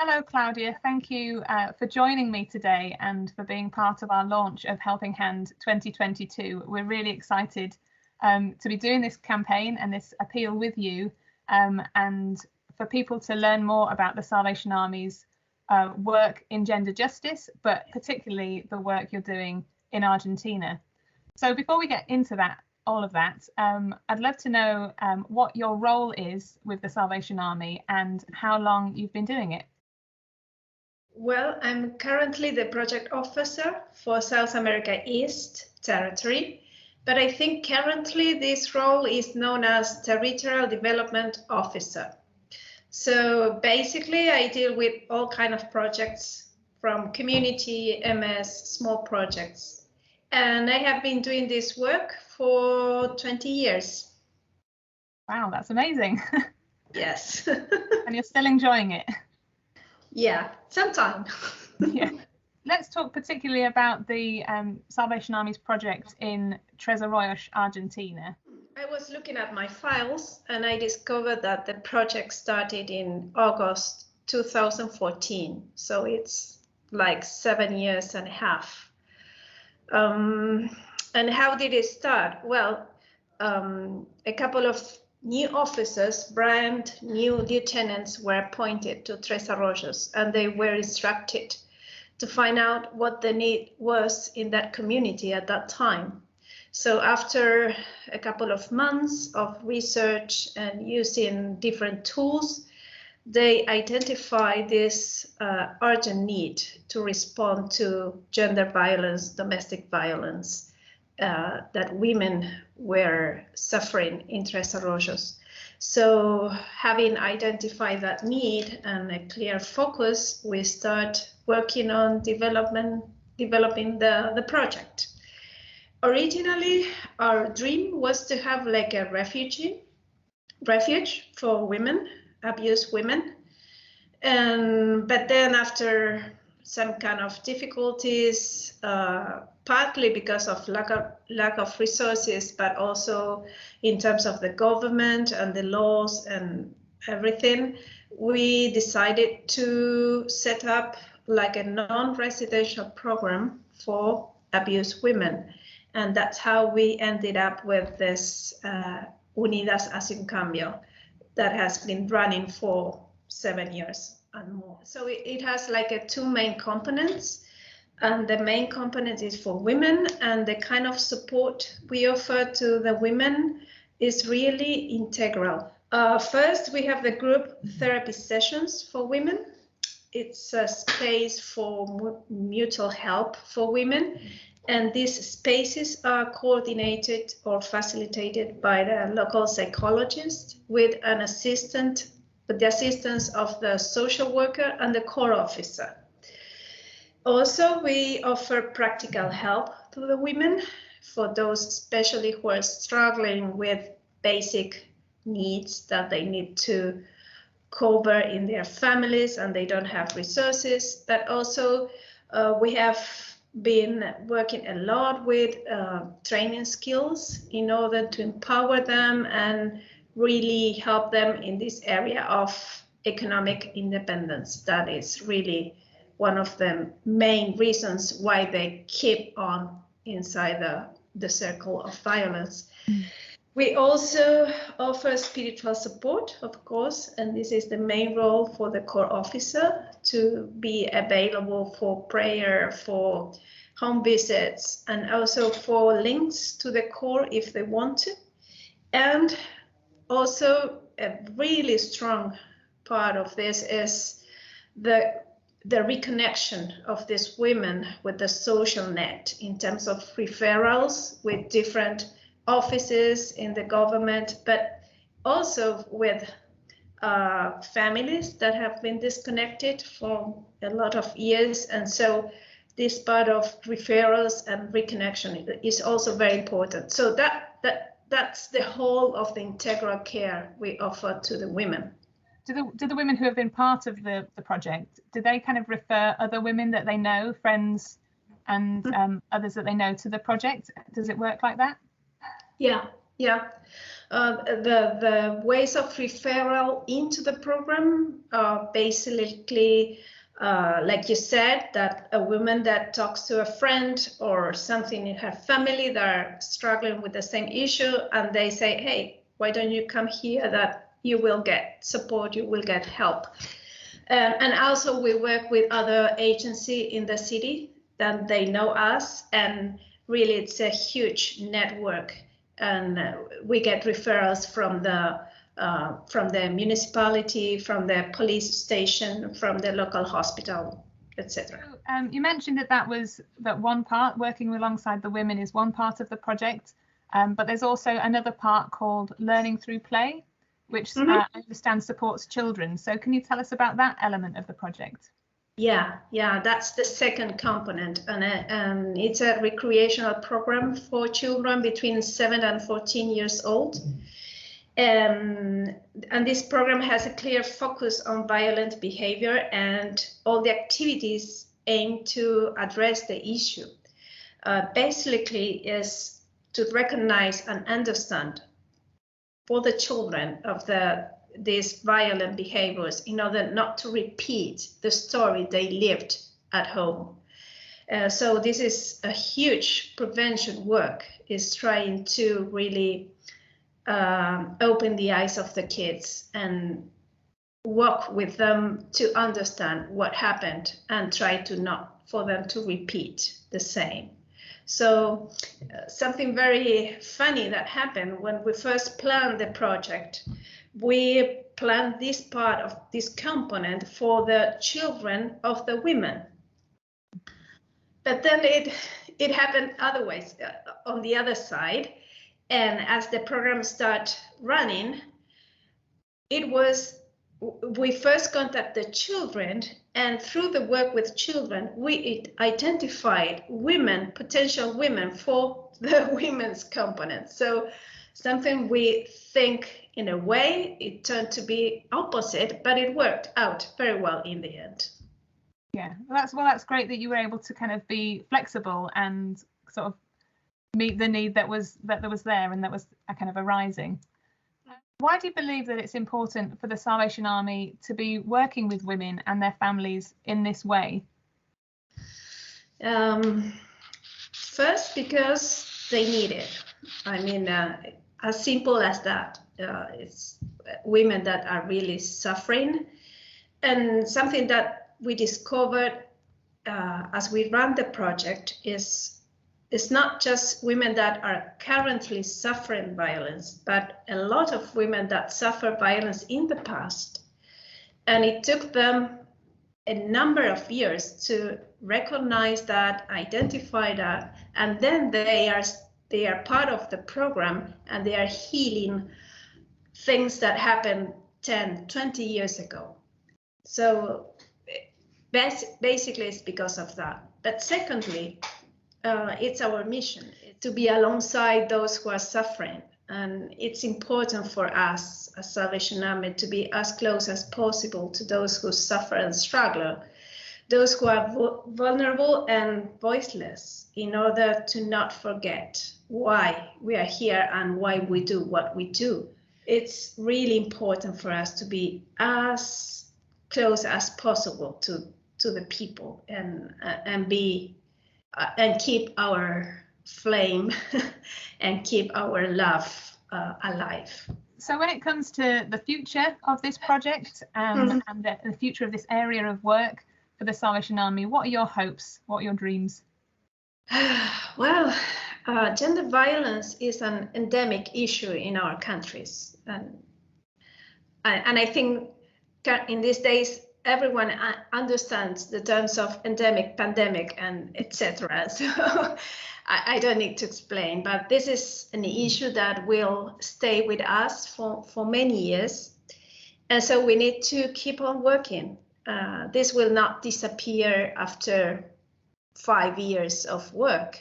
Hello, Claudia. Thank you for joining me today and for being part of our launch of Helping Hand 2022. We're really excited to be doing this campaign and this appeal with you, and for people to learn more about the Salvation Army's work in gender justice, but particularly the work you're doing in Argentina. So before we get into all of that, I'd love to know what your role is with the Salvation Army and how long you've been doing it. Well, I'm currently the project officer for South America East Territory, but I think currently this role is known as Territorial Development Officer. So basically I deal with all kinds of projects from community, MS, small projects. And I have been doing this work for 20 years. Wow, that's amazing. Yes. And you're still enjoying it? Yeah, sometime. Yeah. Let's talk particularly about the Salvation Army's project in Tres Arroyos, Argentina. I was looking at my files and I discovered that the project started in August 2014. So it's like 7.5 years. And how did it start? Well, a couple of new officers, brand new lieutenants, were appointed to Tres Arroyos, and they were instructed to find out what the need was in that community at that time. So after a couple of months of research and using different tools, they identified this urgent need to respond to gender violence, domestic violence, that women were suffering in Tres Arroyos. So having identified that need and a clear focus, we start working on developing the project. Originally, our dream was to have like a refuge for women, abused women. But then after some kind of difficulties, partly because of lack of resources, but also in terms of the government and the laws and everything, we decided to set up like a non-residential program for abused women. And that's how we ended up with this Unidas Hacia un Cambio that has been running for 7 years and more. So it has like two main components. And the main component is for women, and the kind of support we offer to the women is really integral. First, we have the group therapy sessions for women. It's a space for mutual help for women. And these spaces are coordinated or facilitated by the local psychologist with the assistance of the social worker and the core officer. Also, we offer practical help to the women, for those especially who are struggling with basic needs that they need to cover in their families and they don't have resources. But also we have been working a lot with training skills in order to empower them and really help them in this area of economic independence. That is really one of the main reasons why they keep on inside the circle of violence. We also offer spiritual support, of course, and this is the main role for the core officer, to be available for prayer, for home visits, and also for links to the core if they want to. And also a really strong part of this is the reconnection of these women with the social net in terms of referrals with different offices in the government, but also with families that have been disconnected for a lot of years. And so this part of referrals and reconnection is also very important. So that's the whole of the integral care we offer to the women. Do the women who have been part of the project, do they kind of refer other women that they know, friends and others that they know, to the project? Does it work like that? Yeah. The ways of referral into the program are basically, like you said, that a woman that talks to a friend or something in her family that are struggling with the same issue, and they say, hey, why don't you come here, that you will get support, you will get help. And also we work with other agencies in the city that they know us, and really it's a huge network. And we get referrals from the municipality, from the police station, from the local hospital, etc. You mentioned that one part, working alongside the women, is one part of the project, but there's also another part called Learning Through Play, which I understand supports children. So can you tell us about that element of the project? Yeah, that's the second component, and it's a recreational program for children between 7 and 14 years old. And this program has a clear focus on violent behavior, and all the activities aim to address the issue. Basically is to recognize and understand for the children of these violent behaviors in order not to repeat the story they lived at home. So this is a huge prevention work, is trying to really open the eyes of the kids and walk with them to understand what happened and try to not for them to repeat the same. So something very funny that happened when we first planned the project, we planned this part of this component for the children of the women. But then it happened otherwise, on the other side. And as the program started running, we first contacted children, and through the work with children, we identified potential women for the women's component. So something we think in a way, it turned to be opposite, but it worked out very well in the end. Yeah, that's great that you were able to kind of be flexible and sort of meet the need that was there and that was kind of arising. Why do you believe that it's important for the Salvation Army to be working with women and their families in this way? First, because they need it. I mean, as simple as that. It's women that are really suffering. And something that we discovered as we ran the project is it's not just women that are currently suffering violence, but a lot of women that suffer violence in the past. And it took them a number of years to recognize that, identify that, and then they are part of the program and they are healing things that happened 10, 20 years ago. So basically it's because of that. But secondly, it's our mission to be alongside those who are suffering. And it's important for us as Salvation Army to be as close as possible to those who suffer and struggle, those who are vulnerable and voiceless, in order to not forget why we are here and why we do what we do. It's really important for us to be as close as possible to the people and keep our flame and keep our love alive. So when it comes to the future of this project and the future of this area of work for the Salvation Army, what are your hopes? What are your dreams? Well, gender violence is an endemic issue in our countries. And I think in these days, everyone understands the terms of endemic, pandemic, and etc. So I don't need to explain, but this is an issue that will stay with us for many years. And so we need to keep on working. This will not disappear after 5 years of work.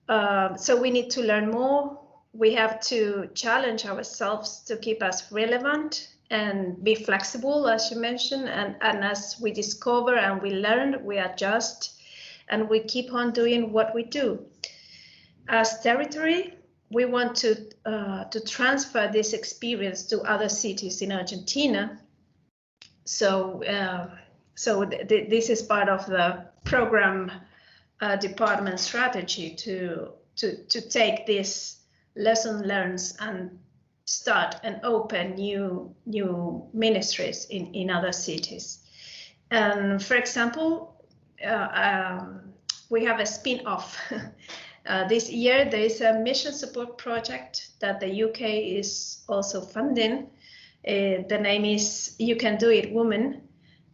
So we need to learn more. We have to challenge ourselves to keep us relevant and be flexible, as you mentioned, and as we discover and we learn, we adjust, and we keep on doing what we do. As territory, we want to transfer this experience to other cities in Argentina. So this is part of the program department strategy to take this lesson learned and start and open new ministries in other cities. And for example, we have a spin-off. This year there is a mission support project that the UK is also funding. The name is You Can Do It Woman,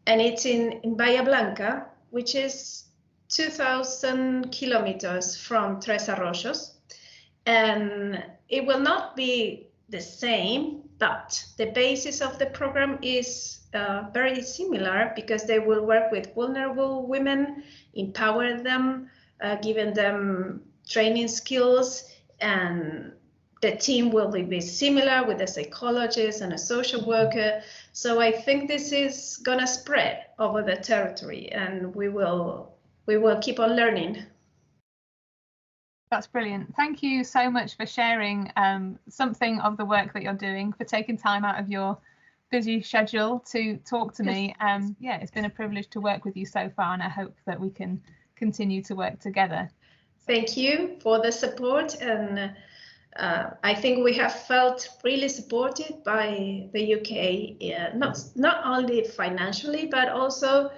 and it's in Bahía Blanca, which is 2,000 kilometers from Tres Arroyos. And it will not be the same, but the basis of the program is very similar, because they will work with vulnerable women, empower them, giving them training skills, and the team will be similar with a psychologist and a social worker. So I think this is gonna spread over the territory, and we will keep on learning. That's brilliant. Thank you so much for sharing something of the work that you're doing, for taking time out of your busy schedule to talk to me. Yeah, it's been a privilege to work with you so far, and I hope that we can continue to work together. Thank you for the support, and I think we have felt really supported by the UK, not only financially, but also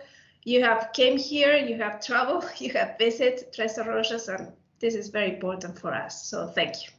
you have came here, you have traveled, you have visited Tres Arroyos, and this is very important for us. So thank you.